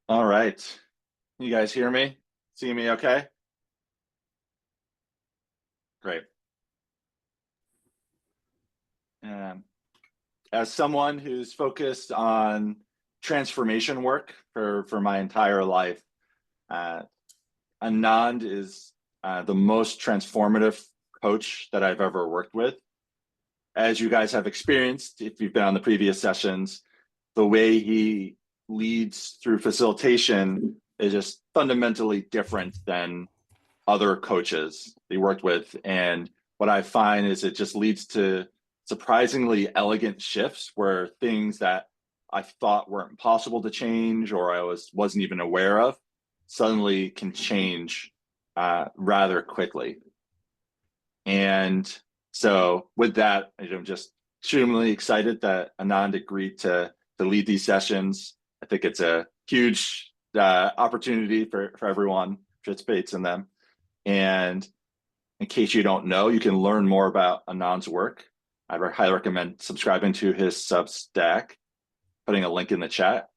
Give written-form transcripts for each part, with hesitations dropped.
All right. You guys hear me? See me okay? Great. Um, as someone who's focused on transformation work for my entire life, uh, Anand is the most transformative coach that I've ever worked with. As you guys have experienced, if you've been on the previous sessions, the way he leads through facilitation is just fundamentally different than other coaches they worked with. And what I find is it just leads to surprisingly elegant shifts where things that I thought weren't possible to change or wasn't even aware of suddenly can change rather quickly. And so with that, I'm just extremely excited that Anand agreed to lead these sessions. I think it's a huge opportunity for everyone who participates in them. And in case you don't know, you can learn more about Anand's work. I highly recommend subscribing to his Substack, putting a link in the chat.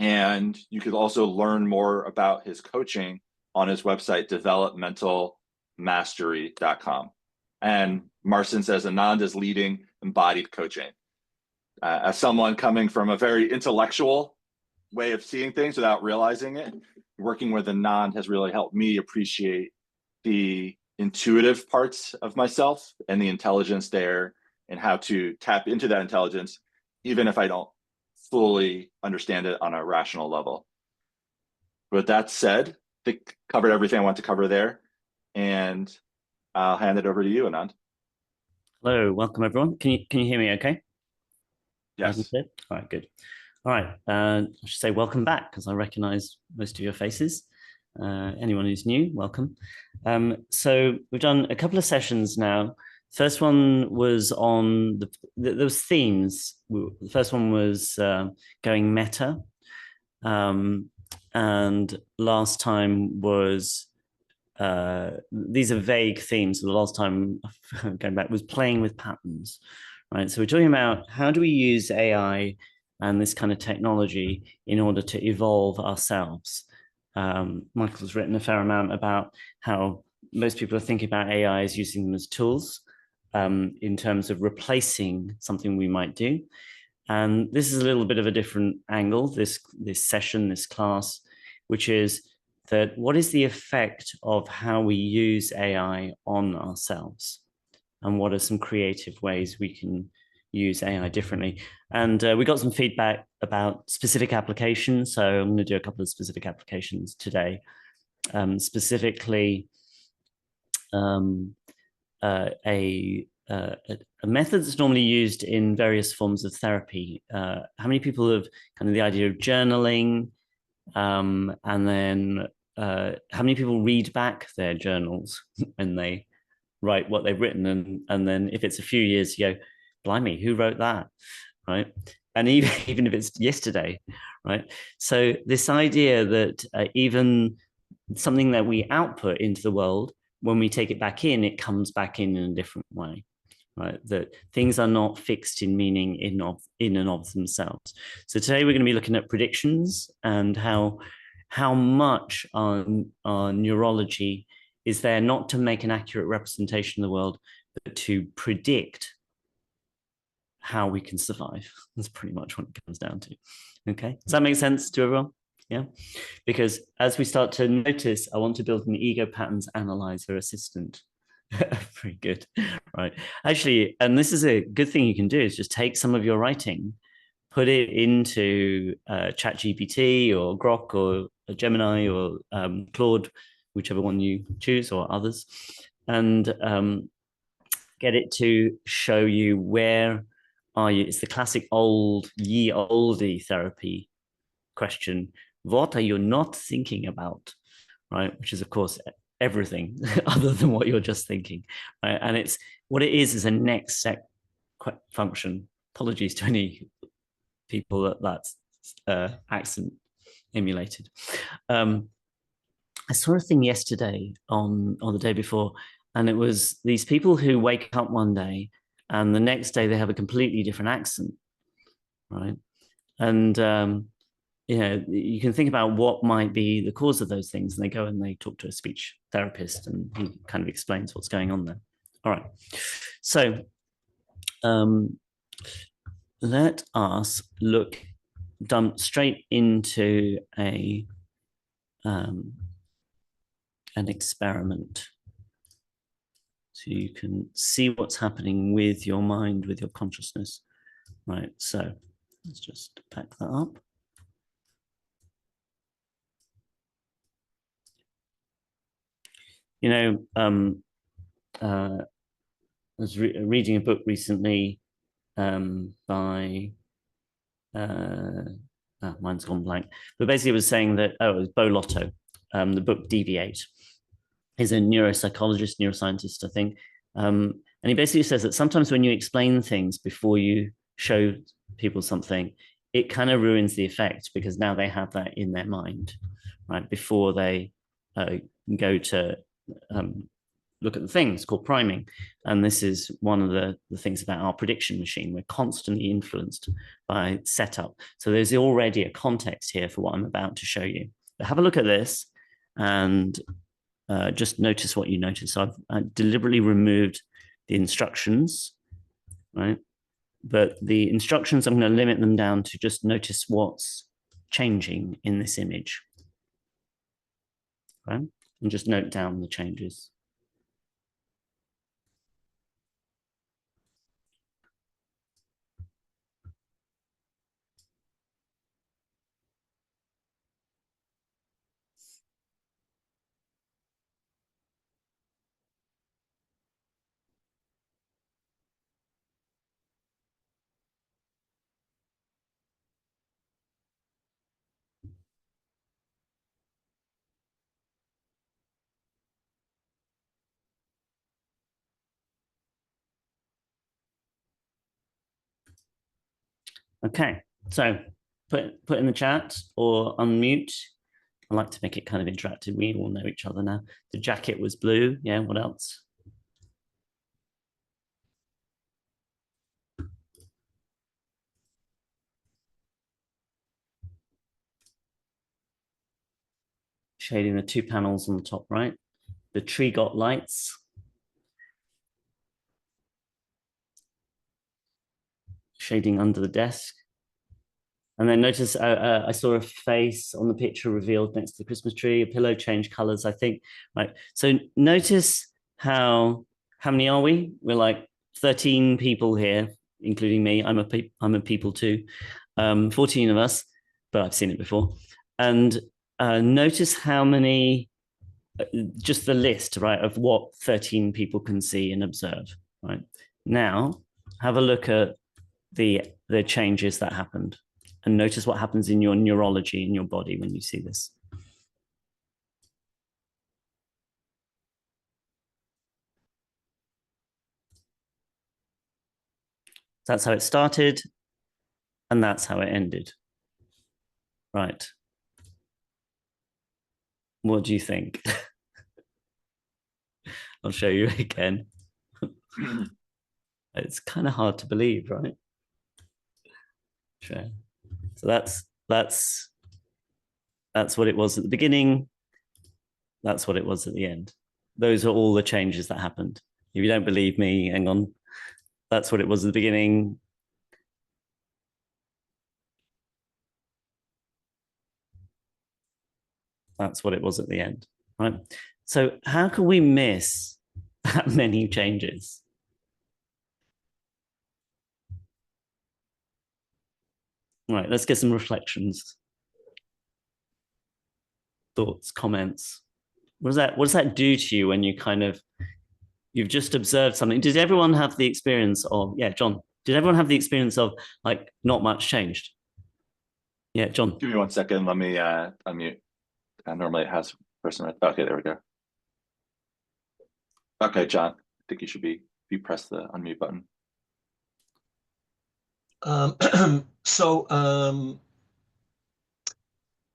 And you could also learn more about his coaching on his website, developmentalmastery.com. And Marcin says Anand is leading embodied coaching. As someone coming from a very intellectual way of seeing things without realizing it, working with Anand has really helped me appreciate the intuitive parts of myself and the intelligence there and how to tap into that intelligence, even if I don't fully understand it on a rational level. With that said, I think covered everything I want to cover there. And I'll hand it over to you, Anand. Hello, welcome everyone. Can you hear me okay? Loud and Yes. clear? All right, good. All right, I should say welcome back because I recognize most of your faces. Anyone who's new, welcome. So we've done a couple of sessions now. First one was on those themes. The first one was going meta. And last time was these are vague themes. So the last time going back was playing with patterns, right? So we're talking about how do we use AI and this kind of technology in order to evolve ourselves. Michael's written a fair amount about how most people are thinking about AI as using them as tools in terms of replacing something we might do. And this is a little bit of a different angle, this session, this class, which is that what is the effect of how we use AI on ourselves? And what are some creative ways we can use AI differently? And we got some feedback about specific applications. So I'm going to do a couple of specific applications today. Specifically, a method that's normally used in various forms of therapy. How many people have kind of the idea of journaling? And then how many people read back their journals when they write what they've written? And then if it's a few years, you go, blimey, who wrote that? Right. And even if it's yesterday, right? So this idea that even something that we output into the world, when we take it back in, it comes back in a different way, right? That things are not fixed in meaning in and of themselves. So today we're going to be looking at predictions and how much our neurology is there not to make an accurate representation of the world, but to predict how we can survive. That's pretty much what it comes down to. Okay, does that make sense to everyone? Yeah, because as we start to notice, I want to build an ego patterns analyzer assistant. Very good, right? Actually, and this is a good thing you can do is just take some of your writing, put it into ChatGPT or Grok or Gemini or Claude, whichever one you choose, or others, and get it to show you where are you. It's the classic ye olde therapy question. What are you not thinking about? Right, which is of course everything other than what you're just thinking. Right? And it's what it is a next step function. Apologies to any people that's accent emulated. I saw a thing yesterday on the day before, and it was these people who wake up one day and the next day they have a completely different accent, right? And you can think about what might be the cause of those things, and they go and they talk to a speech therapist, and he kind of explains what's going on there. All right, so let us dump straight into an experiment, so you can see what's happening with your mind, with your consciousness. Right, so let's just pack that up. I was reading a book recently by mine's gone blank, but basically it was saying that it was Bo Lotto, the book Deviate. He's a neuropsychologist, neuroscientist, I think, and he basically says that sometimes when you explain things before you show people something, it kind of ruins the effect, because now they have that in their mind, right, before they go to look at the things called priming. And this is one of the things about our prediction machine. We're constantly influenced by setup. So there's already a context here for what I'm about to show you. But have a look at this and just notice what you notice. So I've deliberately removed the instructions, right? But the instructions, I'm going to limit them down to just notice what's changing in this image, right? And just note down the changes. Okay, so put in the chat or unmute. I like to make it kind of interactive. We all know each other now. The jacket was blue. Yeah, what else? Shading the two panels on the top right. The tree got lights. Shading under the desk. And then notice I saw a face on the picture revealed next to the Christmas tree. A pillow changed colors, I think. Right. So notice how many are we? We're like 13 people here, including me. I'm a people too. 14 of us, but I've seen it before. And notice how many, just the list, right, of what 13 people can see and observe. Right. Now, have a look at the changes that happened. And notice what happens in your neurology, in your body when you see this. That's how it started, and that's how it ended. Right. What do you think? I'll show you again. It's kind of hard to believe, right? Sure. So that's what it was at the beginning. That's what it was at the end. Those are all the changes that happened. If you don't believe me, hang on. That's what it was at the beginning. That's what it was at the end, right? So how can we miss that many changes? Right, let's get some reflections, thoughts, comments. What does that do to you when you've just observed something? Did everyone have the experience of, yeah, John, did everyone have the experience of like not much changed? Yeah, John. Give me 1 second. Let me unmute. Normally it has person right. Okay, there we go. Okay, John, I think you should be press the unmute button.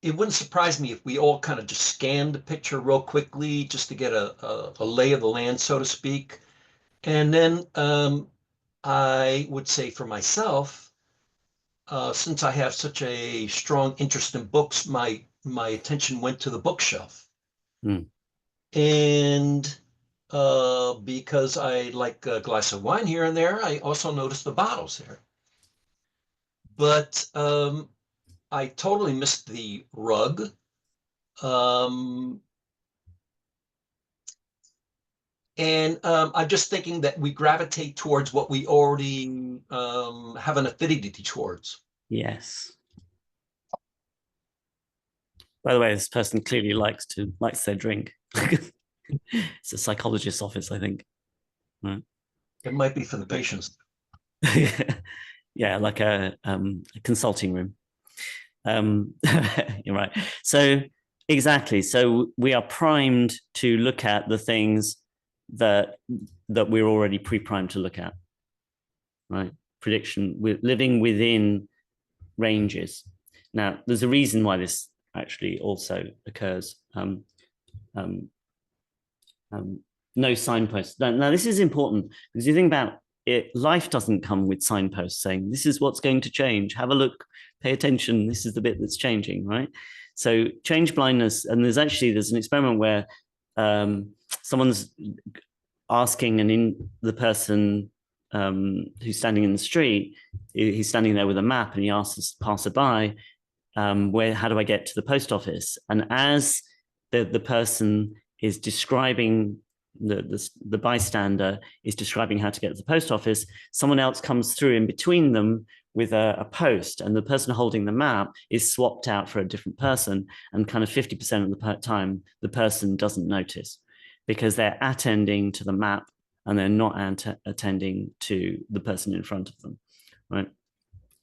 It wouldn't surprise me if we all kind of just scanned the picture real quickly just to get a lay of the land, so to speak. And then I would say for myself, since I have such a strong interest in books, my attention went to the bookshelf. Mm. And because I like a glass of wine here and there, I also noticed the bottles there. But I totally missed the rug. And I'm just thinking that we gravitate towards what we already have an affinity towards. Yes. By the way, this person clearly likes their drink. It's a psychologist's office, I think. Right. It might be for the patients. Yeah, like a consulting room. You're right. So exactly. So we are primed to look at the things that we're already pre-primed to look at. Right. Prediction. We're living within ranges. Now, there's a reason why this actually also occurs. No signposts. Now, this is important because you think about it, life doesn't come with signposts saying, this is what's going to change. Have a look, pay attention. This is the bit that's changing, right? So change blindness. And there's an experiment where someone's asking the person who's standing in the street, he's standing there with a map, and he asks the passerby, how do I get to the post office? And as the person is describing, the bystander is describing how to get to the post office, someone else comes through in between them with a post, and the person holding the map is swapped out for a different person, and kind of 50% of the time the person doesn't notice because they're attending to the map and they're not attending to the person in front of them, right?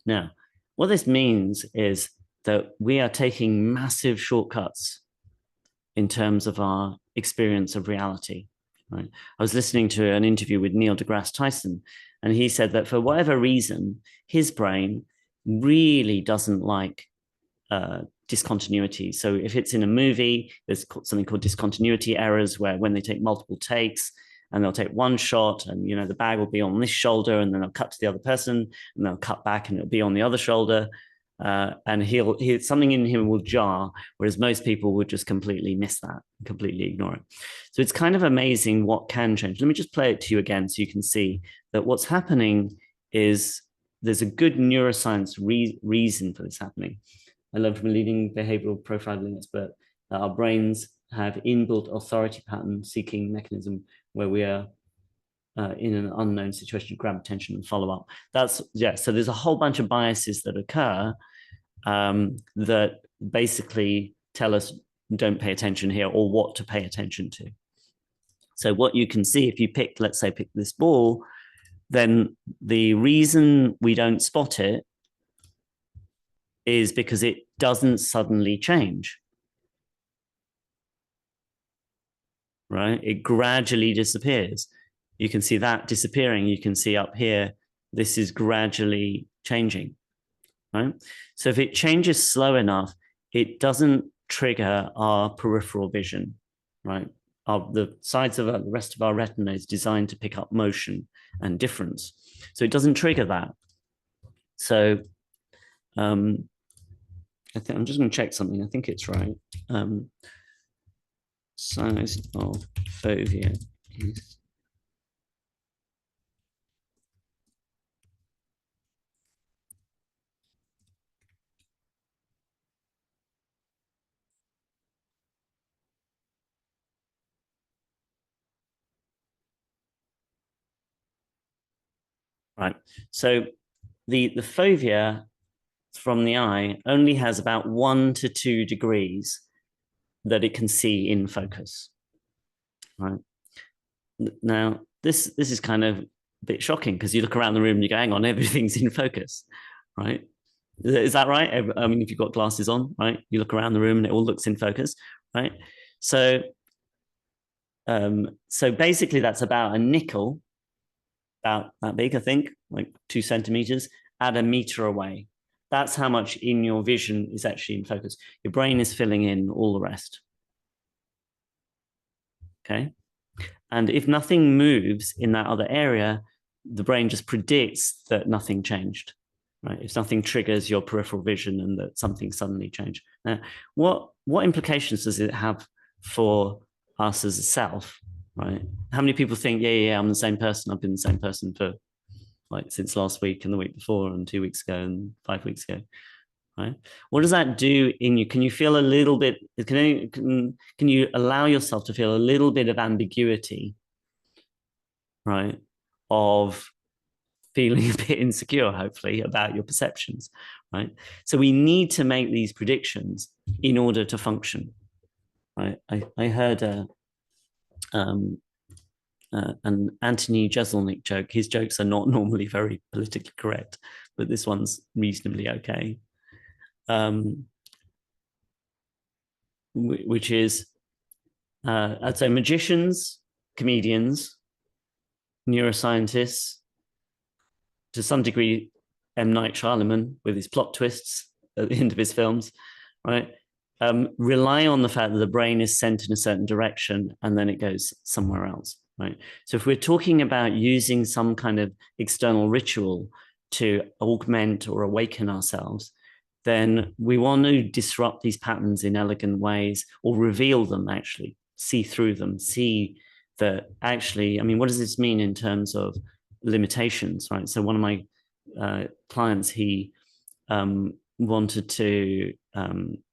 Now, what this means is that we are taking massive shortcuts in terms of our experience of reality, right? I was listening to an interview with Neil deGrasse Tyson, and he said that for whatever reason, his brain really doesn't like discontinuity. So if it's in a movie, there's something called discontinuity errors, where when they take multiple takes and they'll take one shot and, the bag will be on this shoulder, and then they'll cut to the other person and they'll cut back and it'll be on the other shoulder. And something in him will jar, whereas most people would just completely miss that, completely ignore it. So it's kind of amazing what can change. Let me just play it to you again so you can see that what's happening is there's a good neuroscience reason for this happening. I learned from a leading behavioral profiling expert that our brains have inbuilt authority pattern seeking mechanism where we are in an unknown situation, grab attention and follow up. So there's a whole bunch of biases that occur that basically tell us don't pay attention here, or what to pay attention to. So what you can see, if you let's say pick this ball, then the reason we don't spot it is because it doesn't suddenly change, right? It gradually disappears. You can see that disappearing. You can see up here, this is gradually changing, right? So if it changes slow enough, it doesn't trigger our peripheral vision, right? The sides of the rest of our retina is designed to pick up motion and difference. So it doesn't trigger that. So I'm just going to check something. I think it's right. Size of fovea is right. So the fovea from the eye only has about 1 to 2 degrees that it can see in focus, right? Now, this is kind of a bit shocking because you look around the room and you go, hang on, everything's in focus, right? Is that right? I mean, if you've got glasses on, right? You look around the room and it all looks in focus, right? So basically that's about a nickel, about that big, I think, like 2 centimeters at a meter away. That's how much in your vision is actually in focus. Your brain is filling in all the rest. Okay. And if nothing moves in that other area, the brain just predicts that nothing changed. right? If something triggers your peripheral vision and that something suddenly changed. Now, what implications does it have for us as a self, right? How many people think, yeah, I'm the same person. I've been the same person for like since last week and the week before and 2 weeks ago and 5 weeks ago, right? What does that do in you? Can you feel a little bit, can you allow yourself to feel a little bit of ambiguity, right? Of feeling a bit insecure, hopefully, about your perceptions, right? So we need to make these predictions in order to function, right? I heard an Anthony Jeselnik joke. His jokes are not normally very politically correct, but this one's reasonably okay. Which is, I'd say magicians, comedians, neuroscientists, to some degree, M. Night Shyamalan with his plot twists at the end of his films, right? Rely on the fact that the brain is sent in a certain direction and then it goes somewhere else, right? So if we're talking about using some kind of external ritual to augment or awaken ourselves, then we want to disrupt these patterns in elegant ways or reveal them, actually, see through them, see that actually, I mean, what does this mean in terms of limitations, right? So one of my clients, he wanted to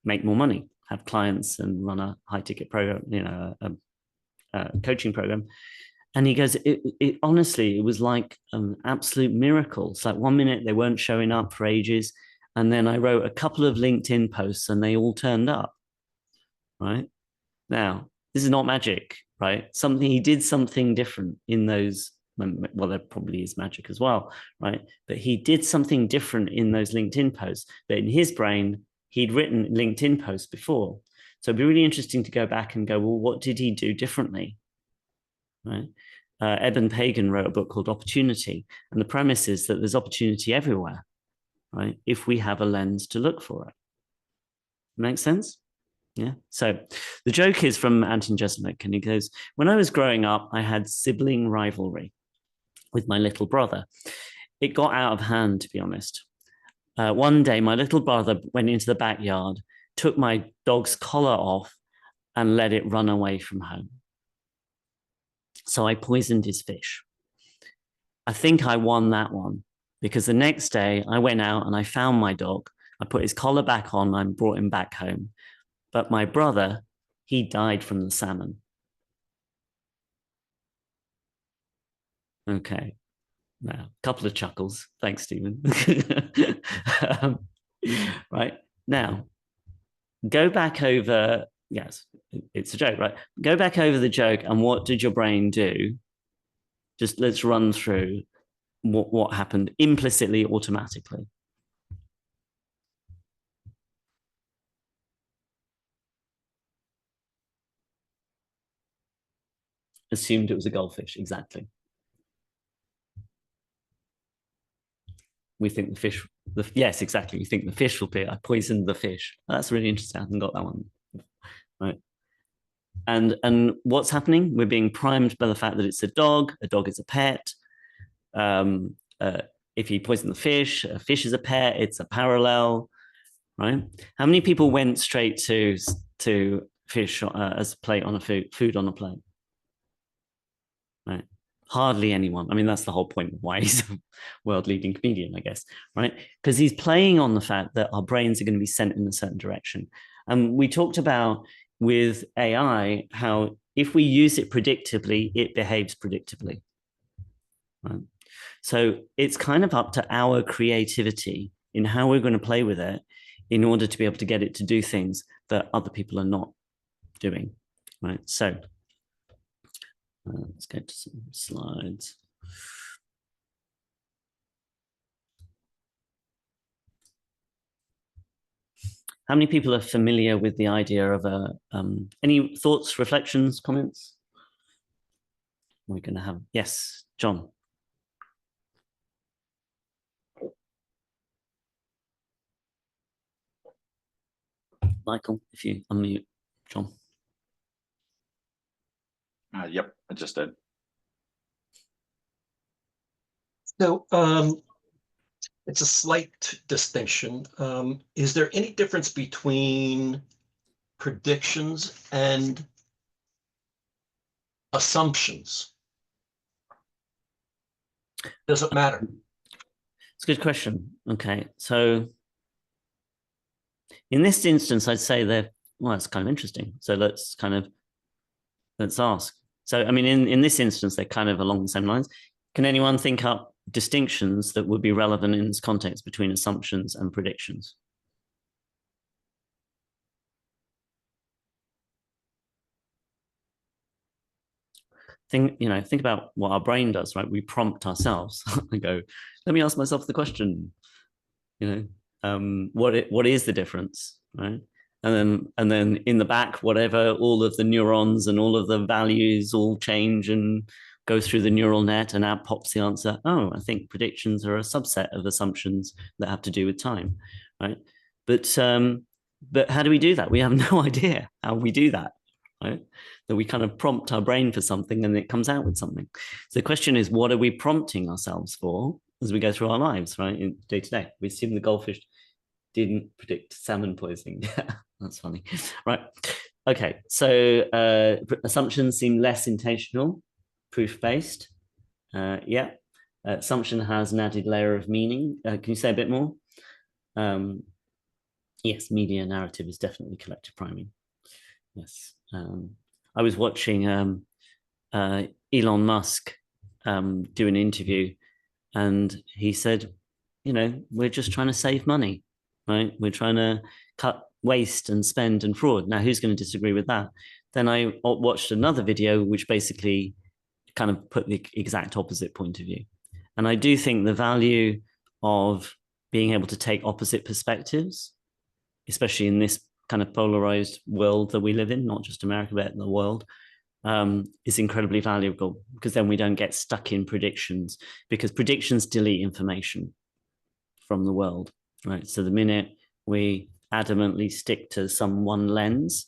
make more money, have clients and run a high ticket program, you know, a coaching program. And he goes, it honestly, it was like an absolute miracle. It's like 1 minute they weren't showing up for ages. And then I wrote a couple of LinkedIn posts and they all turned up, right? Now, this is not magic, right? He did something different in those, well, there probably is magic as well, right? But he did something different in those LinkedIn posts. But in his brain, he'd written LinkedIn posts before. So it'd be really interesting to go back and go, well, what did he do differently, right? Eben Pagan wrote a book called Opportunity. And the premise is that there's opportunity everywhere, right? If we have a lens to look for it. Make sense? Yeah. So the joke is from Anton Jeselnik, and he goes, when I was growing up, I had sibling rivalry with my little brother. It got out of hand, to be honest. One day, my little brother went into the backyard, took my dog's collar off, and let it run away from home. So I poisoned his fish. I think I won that one because the next day I went out and I found my dog. I put his collar back on and brought him back home. But my brother, he died from the salmon. Okay. Now, a couple of chuckles. Thanks, Stephen. Right. Now, go back over. Yes, it's a joke, right? Go back over the joke and what did your brain do? Just let's run through what happened implicitly, automatically. Assumed it was a goldfish, exactly. We think the fish, yes, exactly. We think the fish will be, I poisoned the fish. That's really interesting. I haven't got that one. Right. And what's happening? We're being primed by the fact that it's a dog is a pet. If you poison the fish, a fish is a pet, it's a parallel, right? How many people went straight to fish as a plate on a food on a plate? Right. Hardly anyone. I mean, that's the whole point of why he's a world-leading comedian, I guess, right? Because he's playing on the fact that our brains are going to be sent in a certain direction. And we talked about with AI how if we use it predictably, it behaves predictably. Right? So it's kind of up to our creativity in how we're going to play with it in order to be able to get it to do things that other people are not doing, right? So let's get to some slides. How many people are familiar with the idea of any thoughts, reflections, comments? We're going to have, yes, John. Michael, if you unmute, John. Yep, I just did. So It's a slight distinction. Is there any difference between predictions and assumptions? Does it matter? It's a good question. Okay, so in this instance, I'd say that, well, it's kind of interesting. So let's ask. So, I mean, in this instance, they're kind of along the same lines. Can anyone think up distinctions that would be relevant in this context between assumptions and predictions? Think about what our brain does, right? We prompt ourselves and go, let me ask myself the question, what is the difference, right? And then in the back, whatever, all of the neurons and all of the values all change and go through the neural net, and out pops the answer. Oh, I think predictions are a subset of assumptions that have to do with time, right? But how do we do that? We have no idea how we do that, right? That we kind of prompt our brain for something and it comes out with something. So the question is, what are we prompting ourselves for as we go through our lives, right? In day to day, we assume the goldfish didn't predict salmon poisoning. That's funny, right? Okay, so assumptions seem less intentional, proof-based. Yeah, assumption has an added layer of meaning. Can you say a bit more? Yes, media narrative is definitely collective priming. Yes. I was watching Elon Musk do an interview, and he said, we're just trying to save money, right? We're trying to cut waste and spend and fraud. Now, who's going to disagree with that? Then I watched another video which basically kind of put the exact opposite point of view. And I do think the value of being able to take opposite perspectives, especially in this kind of polarized world that we live in, not just America, but the world, is incredibly valuable, because then we don't get stuck in predictions, because predictions delete information from the world, right? So the minute we adamantly stick to some one lens,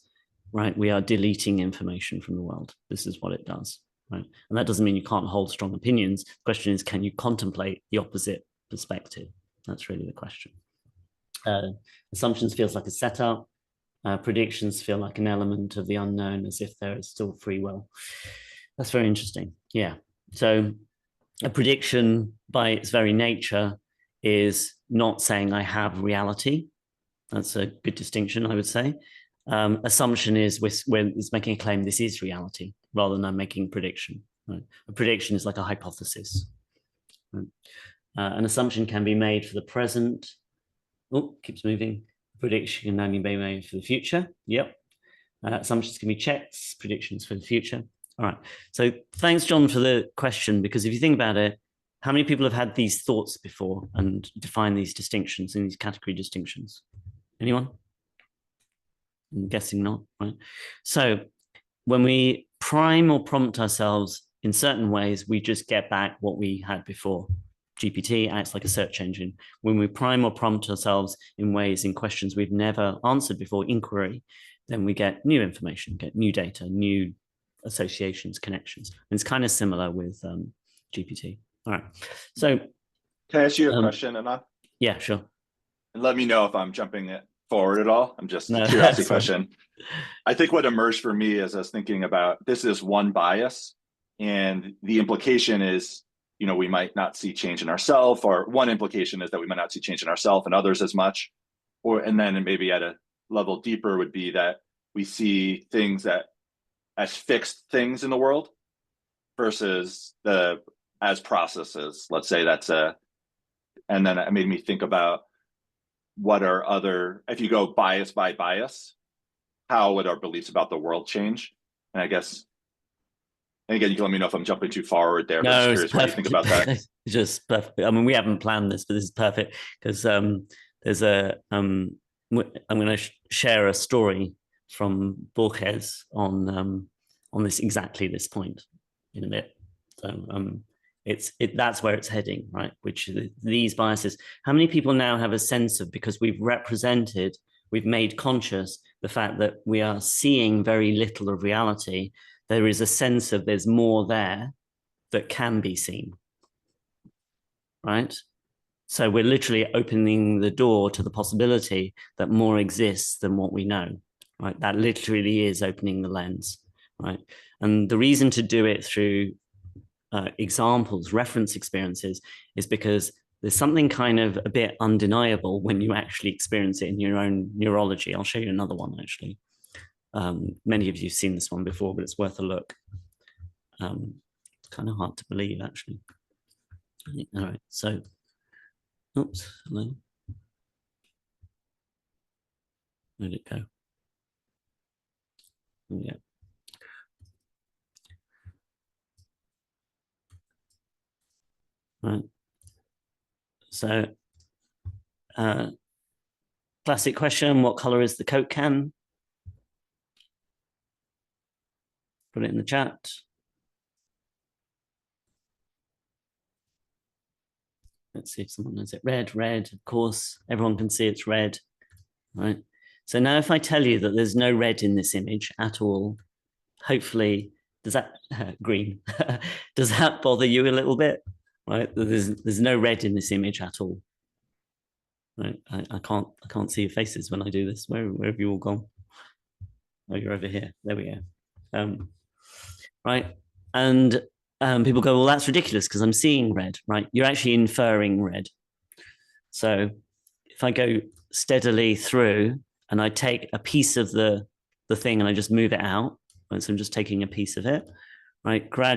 right, we are deleting information from the world. This is what it does, right? And that doesn't mean you can't hold strong opinions. The question is, can you contemplate the opposite perspective? That's really the question. Assumptions feels like a setup. Predictions feel like an element of the unknown, as if there is still free will. That's very interesting. Yeah. So a prediction by its very nature is not saying I have reality. That's a good distinction, I would say. Assumption is when it's making a claim this is reality, rather than I'm making a prediction. Right? A prediction is like a hypothesis. Right? An assumption can be made for the present. Oh, keeps moving. Prediction can only be made for the future. Yep. Assumptions can be checks, predictions for the future. All right. So thanks, John, for the question, because if you think about it, how many people have had these thoughts before and define these distinctions and these category distinctions? Anyone? I'm guessing not, right? So when we prime or prompt ourselves in certain ways, we just get back what we had before. GPT acts like a search engine. When we prime or prompt ourselves in ways, in questions we've never answered before, inquiry, then we get new information, get new data, new associations, connections. And it's kind of similar with GPT. All right. So can I ask you a question, Anand? Yeah, sure. And let me know if I'm jumping it forward at all. I'm just a curiosity question. I think what emerged for me as I was thinking about this is one bias, and the implication is, we might not see change in ourselves, or one implication is that we might not see change in ourselves and others as much, and then maybe at a level deeper would be that we see things as fixed things in the world versus as processes. Let's say and then it made me think about what are if you go bias by bias, how would our beliefs about the world change? And I guess, and again, you can let me know if I'm jumping too forward there. No, but I'm just curious what you think about that. Just perfect. I mean, we haven't planned this, but this is perfect, because there's I'm going to share a story from Borges on exactly this point in a bit. So that's where it's heading, right? Which these biases. How many people now have a sense of, because we've made conscious the fact that we are seeing very little of reality, there is a sense of there's more there that can be seen, right? So we're literally opening the door to the possibility that more exists than what we know, right? That literally is opening the lens, right? And the reason to do it through examples, reference experiences, is because there's something kind of a bit undeniable when you actually experience it in your own neurology. I'll show you another one, actually. Many of you have seen this one before, but it's worth a look. It's kind of hard to believe, actually. All right, so, oops, hello. Where'd it go? Yeah. Right. So, classic question, what color is the Coke can? Put it in the chat. Let's see if someone knows it. Red, red, of course, everyone can see it's red, right? So now if I tell you that there's no red in this image at all, hopefully, does that, green, does that bother you a little bit, right? There's no red in this image at all, right? I can't see your faces when I do this. Where have you all gone? Oh, you're over here. There we go. Right, and people go, well, that's ridiculous because I'm seeing red, right? You're actually inferring red. So if I go steadily through and I take a piece of the thing and I just move it out, right? So I'm just taking a piece of it, right? Gradually